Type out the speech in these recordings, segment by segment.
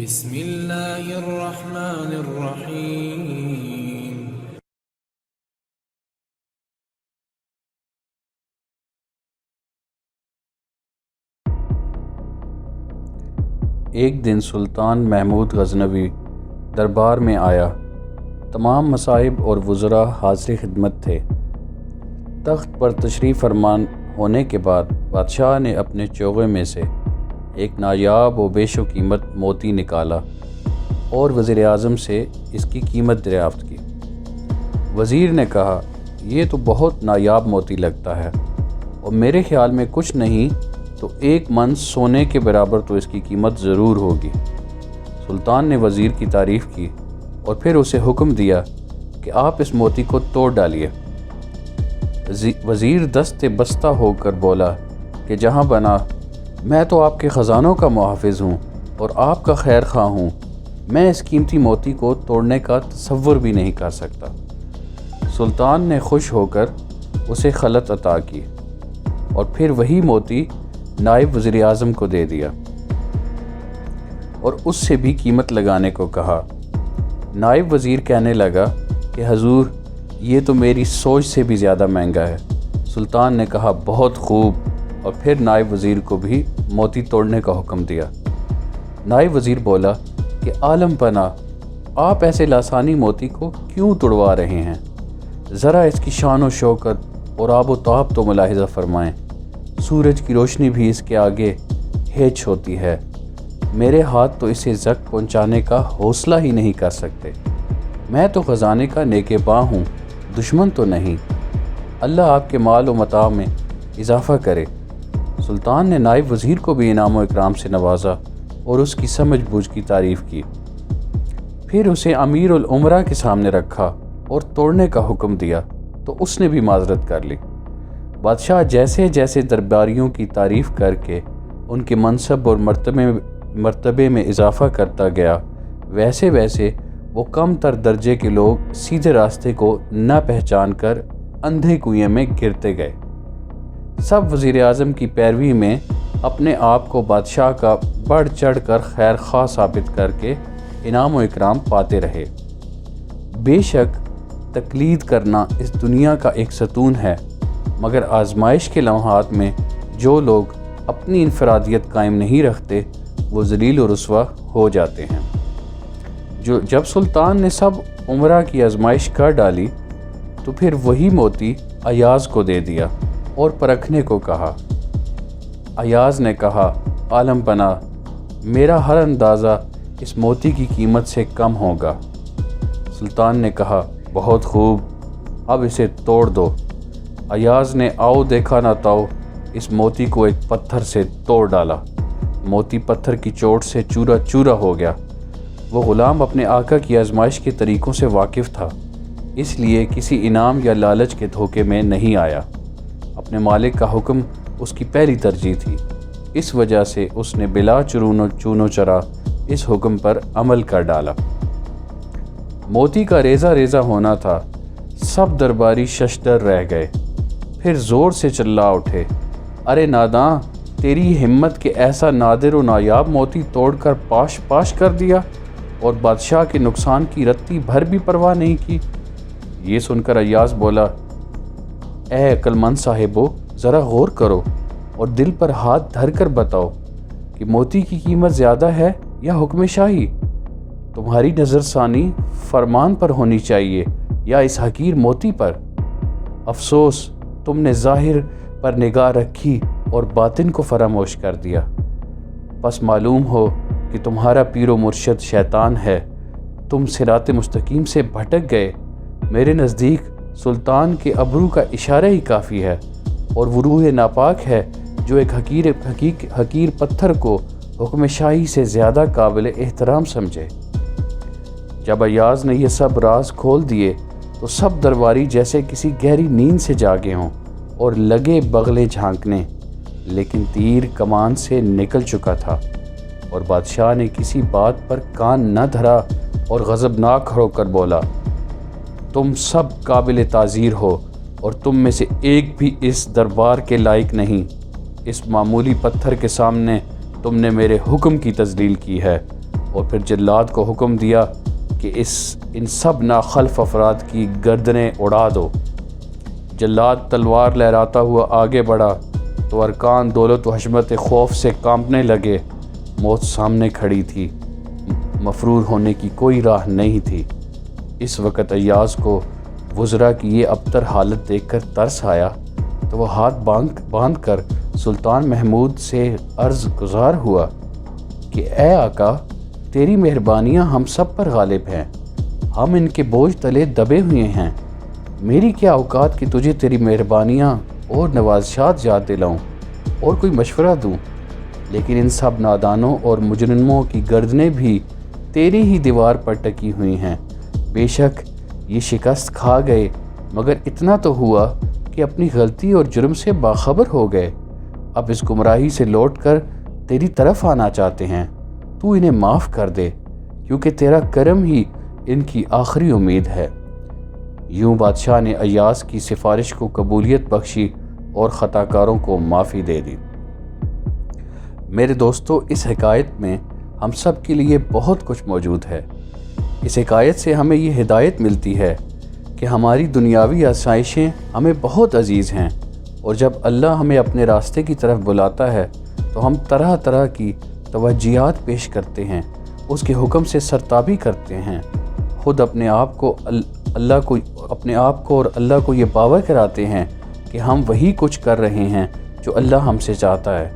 بسم اللہ الرحمن الرحیم۔ ایک دن سلطان محمود غزنوی دربار میں آیا۔ تمام مصائب اور وزراء حاضر خدمت تھے۔ تخت پر تشریف فرمان ہونے کے بعد بادشاہ نے اپنے چوغے میں سے ایک نایاب و بیش و قیمت موتی نکالا اور وزیر اعظم سے اس کی قیمت دریافت کی۔ وزیر نے کہا، یہ تو بہت نایاب موتی لگتا ہے اور میرے خیال میں کچھ نہیں تو 1 من سونے کے برابر تو اس کی قیمت ضرور ہوگی۔ سلطان نے وزیر کی تعریف کی اور پھر اسے حکم دیا کہ آپ اس موتی کو توڑ ڈالیے۔ وزیر دست بستہ ہو کر بولا کہ جہاں بنا، میں تو آپ کے خزانوں کا محافظ ہوں اور آپ کا خیر خواہ ہوں، میں اس قیمتی موتی کو توڑنے کا تصور بھی نہیں کر سکتا۔ سلطان نے خوش ہو کر اسے خلعت عطا کی اور پھر وہی موتی نائب وزیر اعظم کو دے دیا اور اس سے بھی قیمت لگانے کو کہا۔ نائب وزیر کہنے لگا کہ حضور، یہ تو میری سوچ سے بھی زیادہ مہنگا ہے۔ سلطان نے کہا، بہت خوب، اور پھر نائب وزیر کو بھی موتی توڑنے کا حکم دیا۔ نائب وزیر بولا کہ عالم پناہ، آپ ایسے لاسانی موتی کو کیوں توڑوا رہے ہیں؟ ذرا اس کی شان و شوکت اور آب و تاب تو ملاحظہ فرمائیں۔ سورج کی روشنی بھی اس کے آگے ہیچ ہوتی ہے، میرے ہاتھ تو اسے زخم پہنچانے کا حوصلہ ہی نہیں کر سکتے۔ میں تو خزانے کا نیگہباں ہوں، دشمن تو نہیں۔ اللہ آپ کے مال و متاع میں اضافہ کرے۔ سلطان نے نائب وزیر کو بھی انعام و اکرام سے نوازا اور اس کی سمجھ بوجھ کی تعریف کی۔ پھر اسے امیر الامراء کے سامنے رکھا اور توڑنے کا حکم دیا تو اس نے بھی معذرت کر لی۔ بادشاہ جیسے جیسے درباریوں کی تعریف کر کے ان کے منصب اور مرتبے میں اضافہ کرتا گیا، ویسے ویسے وہ کم تر درجے کے لوگ سیدھے راستے کو نہ پہچان کر اندھے کنویں میں گرتے گئے۔ سب وزیر اعظم کی پیروی میں اپنے آپ کو بادشاہ کا بڑھ چڑھ کر خیر خواہ ثابت کر کے انعام و اکرام پاتے رہے۔ بے شک تقلید کرنا اس دنیا کا ایک ستون ہے، مگر آزمائش کے لمحات میں جو لوگ اپنی انفرادیت قائم نہیں رکھتے وہ ذلیل و رسوا ہو جاتے ہیں۔ جب سلطان نے سب امراء کی آزمائش کر ڈالی تو پھر وہی موتی ایاز کو دے دیا اور پرکھنے کو کہا۔ ایاز نے کہا، عالم پناہ، میرا ہر اندازہ اس موتی کی قیمت سے کم ہوگا۔ سلطان نے کہا، بہت خوب، اب اسے توڑ دو۔ ایاز نے آؤ دیکھا نہ تاؤ اس موتی کو ایک پتھر سے توڑ ڈالا۔ موتی پتھر کی چوٹ سے چورا چورا ہو گیا۔ وہ غلام اپنے آقا کی آزمائش کے طریقوں سے واقف تھا، اس لیے کسی انعام یا لالچ کے دھوکے میں نہیں آیا۔ اپنے مالک کا حکم اس کی پہلی ترجیح تھی، اس وجہ سے اس نے بلا چون و چرا اس حکم پر عمل کر ڈالا۔ موتی کا ریزہ ریزہ ہونا تھا، سب درباری ششدر رہ گئے، پھر زور سے چلا اٹھے، ارے ناداں، تیری ہمت کہ ایسا نادر و نایاب موتی توڑ کر پاش پاش کر دیا اور بادشاہ کے نقصان کی رتی بھر بھی پرواہ نہیں کی۔ یہ سن کر ایاز بولا، اے عقل مند صاحبو، ذرا غور کرو اور دل پر ہاتھ دھر کر بتاؤ کہ موتی کی قیمت زیادہ ہے یا حکم شاہی؟ تمہاری نظر ثانی فرمان پر ہونی چاہیے یا اس حقیر موتی پر؟ افسوس، تم نے ظاہر پر نگاہ رکھی اور باطن کو فراموش کر دیا۔ بس معلوم ہو کہ تمہارا پیر و مرشد شیطان ہے، تم صراط مستقیم سے بھٹک گئے۔ میرے نزدیک سلطان کے ابرو کا اشارہ ہی کافی ہے اور وہ روح ناپاک ہے جو ایک حقیر پتھر کو حکم شاہی سے زیادہ قابل احترام سمجھے۔ جب ایاز نے یہ سب راز کھول دیے تو سب درباری جیسے کسی گہری نیند سے جاگے ہوں اور لگے بغلیں جھانکنے، لیکن تیر کمان سے نکل چکا تھا اور بادشاہ نے کسی بات پر کان نہ دھرا اور غضبناک ہو کر بولا، تم سب قابل تعزیر ہو اور تم میں سے ایک بھی اس دربار کے لائق نہیں۔ اس معمولی پتھر کے سامنے تم نے میرے حکم کی تذلیل کی ہے اور پھر جلاد کو حکم دیا کہ ان سب ناخلف افراد کی گردنیں اڑا دو۔ جلاد تلوار لہراتا ہوا آگے بڑھا تو ارکان دولت و حشمت خوف سے کانپنے لگے۔ موت سامنے کھڑی تھی، مفرور ہونے کی کوئی راہ نہیں تھی۔ اس وقت ایاز کو وزراء کی یہ ابتر حالت دیکھ کر ترس آیا تو وہ ہاتھ باندھ کر سلطان محمود سے عرض گزار ہوا کہ اے آقا، تیری مہربانیاں ہم سب پر غالب ہیں، ہم ان کے بوجھ تلے دبے ہوئے ہیں۔ میری کیا اوقات کہ تجھے تیری مہربانیاں اور نوازشات یاد دلاؤں اور کوئی مشورہ دوں، لیکن ان سب نادانوں اور مجرموں کی گردنیں بھی تیری ہی دیوار پر ٹکی ہوئی ہیں۔ بے شک یہ شکست کھا گئے، مگر اتنا تو ہوا کہ اپنی غلطی اور جرم سے باخبر ہو گئے، اب اس گمراہی سے لوٹ کر تیری طرف آنا چاہتے ہیں۔ تو انہیں معاف کر دے، کیونکہ تیرا کرم ہی ان کی آخری امید ہے۔ یوں بادشاہ نے ایاز کی سفارش کو قبولیت بخشی اور خطا کاروں کو معافی دے دی۔ میرے دوستو، اس حکایت میں ہم سب کے لیے بہت کچھ موجود ہے۔ اس حکایت سے ہمیں یہ ہدایت ملتی ہے کہ ہماری دنیاوی آسائشیں ہمیں بہت عزیز ہیں، اور جب اللہ ہمیں اپنے راستے کی طرف بلاتا ہے تو ہم طرح طرح کی توجیہات پیش کرتے ہیں، اس کے حکم سے سرتابی کرتے ہیں، خود اپنے آپ کو اور اللہ کو یہ باور کراتے ہیں کہ ہم وہی کچھ کر رہے ہیں جو اللہ ہم سے چاہتا ہے۔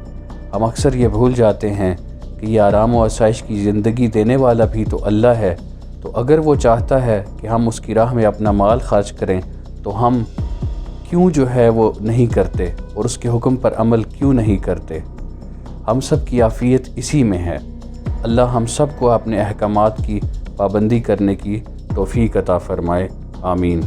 ہم اکثر یہ بھول جاتے ہیں کہ یہ آرام و آسائش کی زندگی دینے والا بھی تو اللہ ہے، تو اگر وہ چاہتا ہے کہ ہم اس کی راہ میں اپنا مال خرچ کریں تو ہم کیوں وہ نہیں کرتے، اور اس کے حکم پر عمل کیوں نہیں کرتے؟ ہم سب کی عافیت اسی میں ہے۔ اللہ ہم سب کو اپنے احکامات کی پابندی کرنے کی توفیق عطا فرمائے، آمین۔